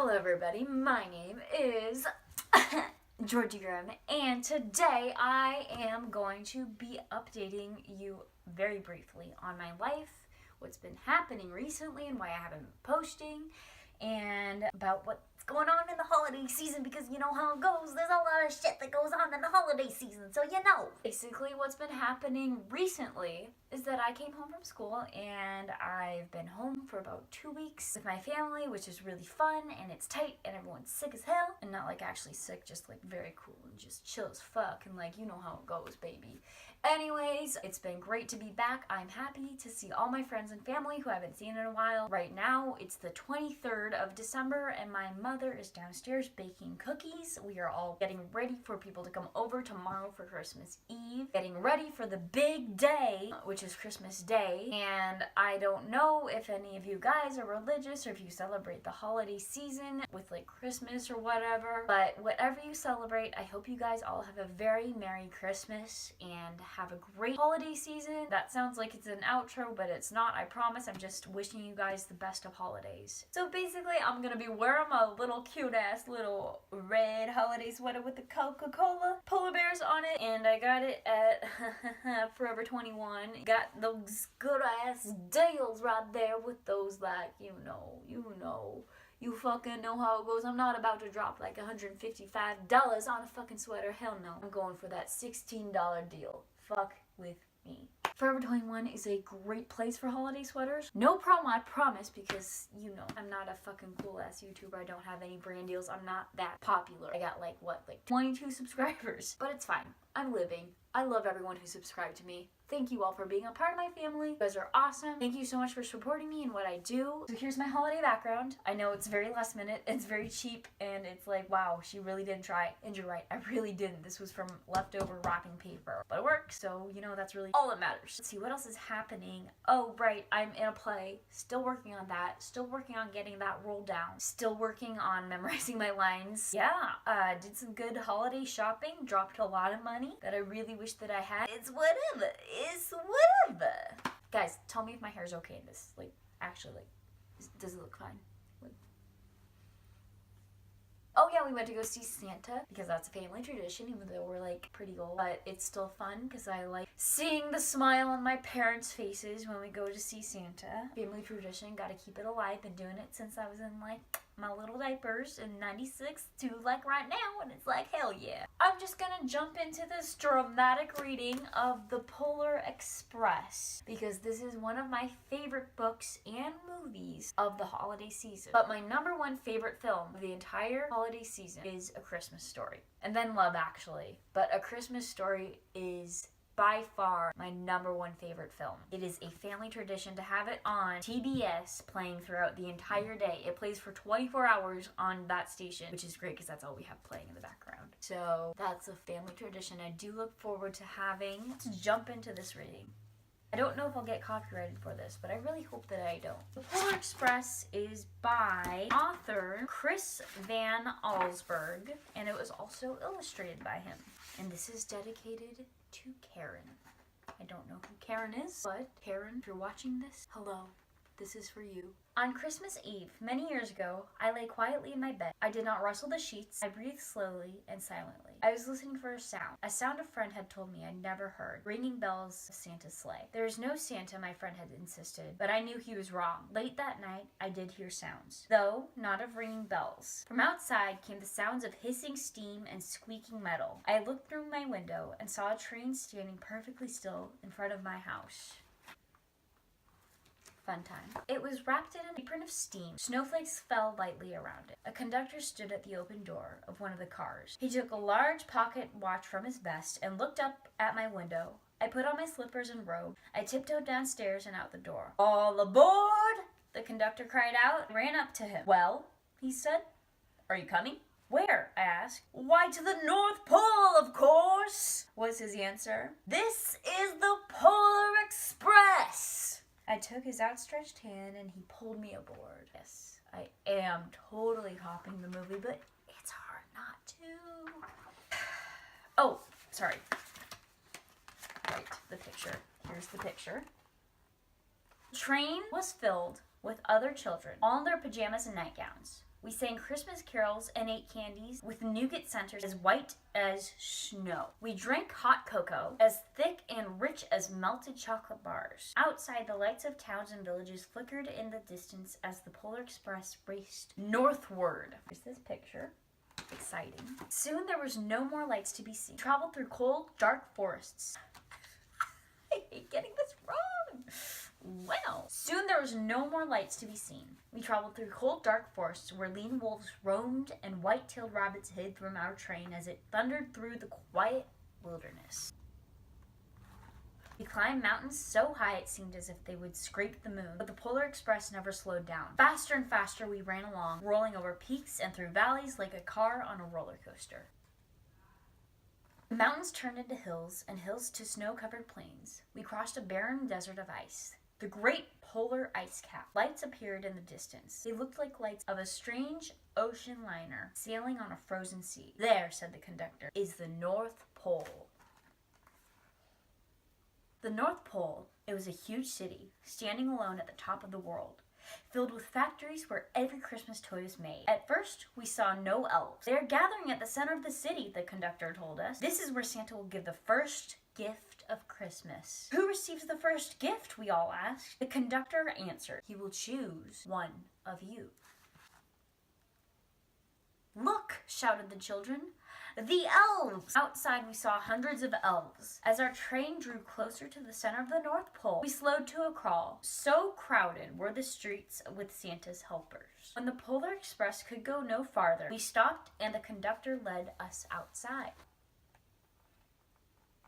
Hello everybody, my name is Georgi Grimm, and today I am going to be updating you very briefly on my life, what's been happening recently and why I haven't been posting, and about what's going on in the holiday season, because you know how it goes, there's a lot of shit that goes on in the holiday season, so you know. Basically what's been happening recently is that I came home from school and I've been home for about 2 weeks with my family, which is really fun and it's tight and everyone's sick as hell, and not like actually sick, just like very cool and just chill as fuck and like you know how it goes, baby. Anyways, it's been great to be back. I'm happy to see all my friends and family who I haven't seen in a while. Right now, it's the 23rd of December and my mother is downstairs baking cookies. We are all getting ready for people to come over tomorrow for Christmas Eve. Getting ready for the big day, which is Christmas Day. And I don't know if any of you guys are religious or if you celebrate the holiday season with like Christmas or whatever. But whatever you celebrate, I hope you guys all have a very Merry Christmas and have a great holiday season. That sounds like it's an outro, but it's not, I promise. I'm just wishing you guys the best of holidays. So basically, I'm gonna be wearing my little cute ass little red holiday sweater with the Coca-Cola polar bears on it, and I got it at Forever 21. Got those good ass deals right there with those, like, you fucking know how it goes. I'm not about to drop like $155 on a fucking sweater. Hell no. I'm going for that $16 deal. Fuck with me. Forever 21 is a great place for holiday sweaters. No problem, I promise, because, you know, I'm not a fucking cool ass YouTuber. I don't have any brand deals. I'm not that popular. I got like 22 subscribers. But it's fine. I'm living. I love everyone who subscribed to me. Thank you all for being a part of my family. You guys are awesome. Thank you so much for supporting me and what I do. So here's my holiday background. I know it's very last minute, it's very cheap, and it's like, wow, she really didn't try. And you're right, I really didn't. This was from leftover wrapping paper. But it works, so you know that's really all that matters. Let's see, what else is happening? Oh, right, I'm in a play. Still working on that. Still working on getting that rolled down. Still working on memorizing my lines. Yeah, did some good holiday shopping. Dropped a lot of money that I really wish that I had. It's whatever. It's whatever. Guys, tell me if my hair is okay in this. Like, actually, like, does it look fine? Like, oh yeah, we went to go see Santa because that's a family tradition, even though we're like pretty old. But it's still fun because I like seeing the smile on my parents' faces when we go to see Santa. Family tradition, gotta keep it alive. Been doing it since I was in like my little diapers in 96 to like right now, and it's like hell yeah. I'm just gonna jump into this dramatic reading of The Polar Express because this is one of my favorite books and movies of the holiday season. But my number one favorite film of the entire holiday season is A Christmas Story, and then Love Actually. But A Christmas Story is by far my number one favorite film. It is a family tradition to have it on TBS playing throughout the entire day. It plays for 24 hours on that station, which is great because that's all we have playing in the background. So that's a family tradition I do look forward to having. Let's jump into this reading. I don't know if I'll get copyrighted for this, but I really hope that I don't. The Polar Express is by author Chris Van Allsburg, and it was also illustrated by him. And this is dedicated to Karen. I don't know who Karen is, but Karen, if you're watching this, hello. This is for you. On Christmas Eve, many years ago, I lay quietly in my bed. I did not rustle the sheets. I breathed slowly and silently. I was listening for a sound a friend had told me I'd never heard, ringing bells of Santa's sleigh. There is no Santa, my friend had insisted, but I knew he was wrong. Late that night, I did hear sounds, though not of ringing bells. From outside came the sounds of hissing steam and squeaking metal. I looked through my window and saw a train standing perfectly still in front of my house. Fun time. It was wrapped in an apron of steam. Snowflakes fell lightly around it. A conductor stood at the open door of one of the cars. He took a large pocket watch from his vest and looked up at my window. I put on my slippers and robe. I tiptoed downstairs and out the door. All aboard! The conductor cried out and ran up to him. Well, he said, are you coming? Where? I asked. Why, to the North Pole, of course, was his answer. This is the Polar Express! I took his outstretched hand and he pulled me aboard. Yes, I am totally copying the movie, but it's hard not to. Oh, sorry. Right, the picture. Here's the picture. The train was filled with other children, all in their pajamas and nightgowns. We sang Christmas carols and ate candies with nougat centers as white as snow. We drank hot cocoa as thick and rich as melted chocolate bars. Outside, the lights of towns and villages flickered in the distance as the Polar Express raced northward. Here's this picture. Exciting. Soon there was no more lights to be seen. We traveled through cold, dark forests. I hate getting this wrong. Well, soon there was no more lights to be seen. We traveled through cold, dark forests where lean wolves roamed and white-tailed rabbits hid from our train as it thundered through the quiet wilderness. We climbed mountains so high it seemed as if they would scrape the moon, but the Polar Express never slowed down. Faster and faster we ran along, rolling over peaks and through valleys like a car on a roller coaster. The mountains turned into hills, and hills to snow-covered plains. We crossed a barren desert of ice. The great polar ice cap. Lights appeared in the distance. They looked like lights of a strange ocean liner sailing on a frozen sea. There, said the conductor, is the North Pole. The North Pole, it was a huge city, standing alone at the top of the world, filled with factories where every Christmas toy is made. At first, we saw no elves. They are gathering at the center of the city, the conductor told us. This is where Santa will give the first gift of Christmas. Who receives the first gift, we all asked. The conductor answered, he will choose one of you. Look, shouted the children. The elves! Outside we saw hundreds of elves. As our train drew closer to the center of the North Pole, we slowed to a crawl. So crowded were the streets with Santa's helpers. When the Polar Express could go no farther, we stopped and the conductor led us outside.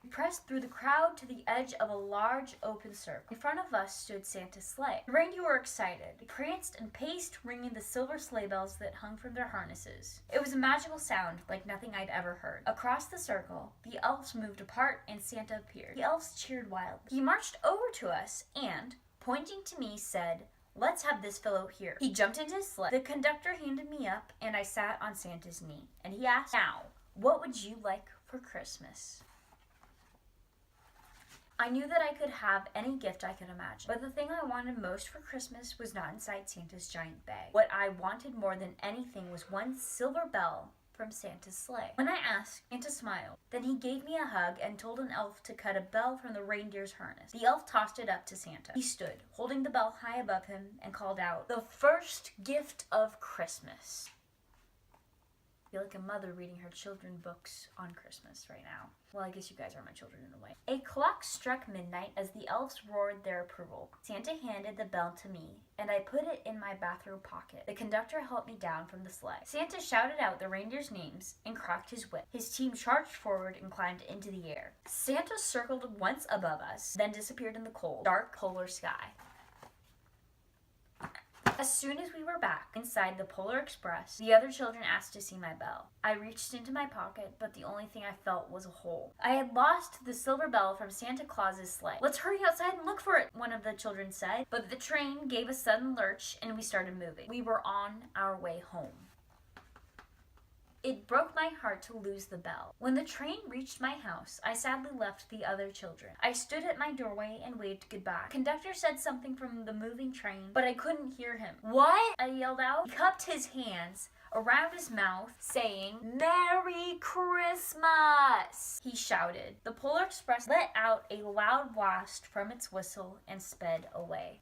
We pressed through the crowd to the edge of a large open circle. In front of us stood Santa's sleigh. The reindeer were excited. They pranced and paced, ringing the silver sleigh bells that hung from their harnesses. It was a magical sound, like nothing I'd ever heard. Across the circle, the elves moved apart and Santa appeared. The elves cheered wildly. He marched over to us and, pointing to me, said, "Let's have this fellow here." He jumped into his sleigh. The conductor handed me up and I sat on Santa's knee. And he asked, "Now, what would you like for Christmas?" I knew that I could have any gift I could imagine, but the thing I wanted most for Christmas was not inside Santa's giant bag. What I wanted more than anything was one silver bell from Santa's sleigh. When I asked, Santa smiled. Then he gave me a hug and told an elf to cut a bell from the reindeer's harness. The elf tossed it up to Santa. He stood, holding the bell high above him, and called out, "The first gift of Christmas." I feel like a mother reading her children books on Christmas right now. Well, I guess you guys are my children in a way. A clock struck midnight as the elves roared their approval. Santa handed the bell to me, and I put it in my bathrobe pocket. The conductor helped me down from the sleigh. Santa shouted out the reindeers' names and cracked his whip. His team charged forward and climbed into the air. Santa circled once above us, then disappeared in the cold, dark polar sky. As soon as we were back inside the Polar Express, the other children asked to see my bell. I reached into my pocket, but the only thing I felt was a hole. I had lost the silver bell from Santa Claus's sleigh. "Let's hurry outside and look for it," one of the children said. But the train gave a sudden lurch and we started moving. We were on our way home. It broke my heart to lose the bell. When the train reached my house, I sadly left the other children. I stood at my doorway and waved goodbye. The conductor said something from the moving train, but I couldn't hear him. "What?" I yelled out. He cupped his hands around his mouth, saying, "Merry Christmas!" he shouted. The Polar Express let out a loud blast from its whistle and sped away.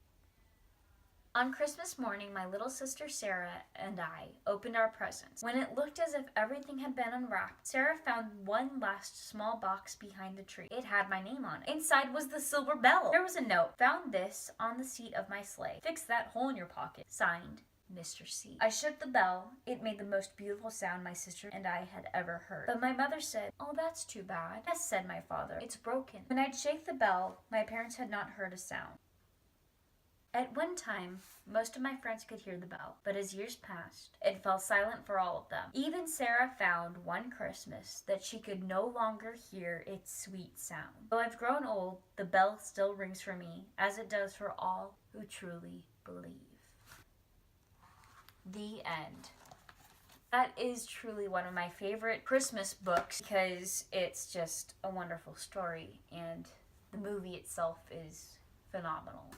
On Christmas morning, my little sister Sarah and I opened our presents. When it looked as if everything had been unwrapped, Sarah found one last small box behind the tree. It had my name on it. Inside was the silver bell. There was a note. "Found this on the seat of my sleigh. Fix that hole in your pocket. Signed, Mr. C." I shook the bell. It made the most beautiful sound my sister and I had ever heard. But my mother said, "Oh, that's too bad." "Yes," said my father. "It's broken." When I'd shake the bell, my parents had not heard a sound. At one time, most of my friends could hear the bell, but as years passed, it fell silent for all of them. Even Sarah found one Christmas that she could no longer hear its sweet sound. Though I've grown old, the bell still rings for me, as it does for all who truly believe. The end. That is truly one of my favorite Christmas books because it's just a wonderful story and the movie itself is phenomenal.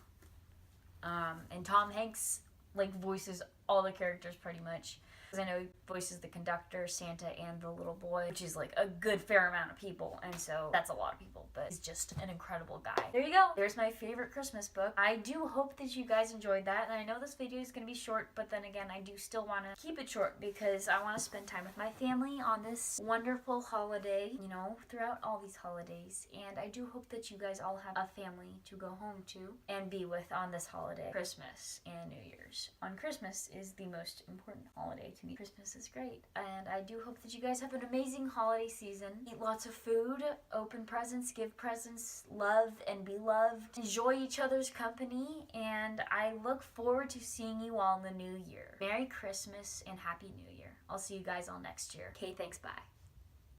And Tom Hanks voices all the characters pretty much. because I know he voices the conductor, Santa, and the little boy, which is like a good fair amount of people, and so that's a lot of people, but he's just an incredible guy. There you go. There's my favorite Christmas book. I do hope that you guys enjoyed that, and I know this video is going to be short, but then again, I do still want to keep it short because I want to spend time with my family on this wonderful holiday, you know, throughout all these holidays, and I do hope that you guys all have a family to go home to and be with on this holiday, Christmas and New Year's. On Christmas is the most important holiday to me. Christmas is great, and I do hope that you guys have an amazing holiday season. Eat lots of food, open presents, give presents, love and be loved, enjoy each other's company, and I look forward to seeing you all in the new year. Merry Christmas and Happy New Year. I'll see you guys all next year. Okay, thanks, bye.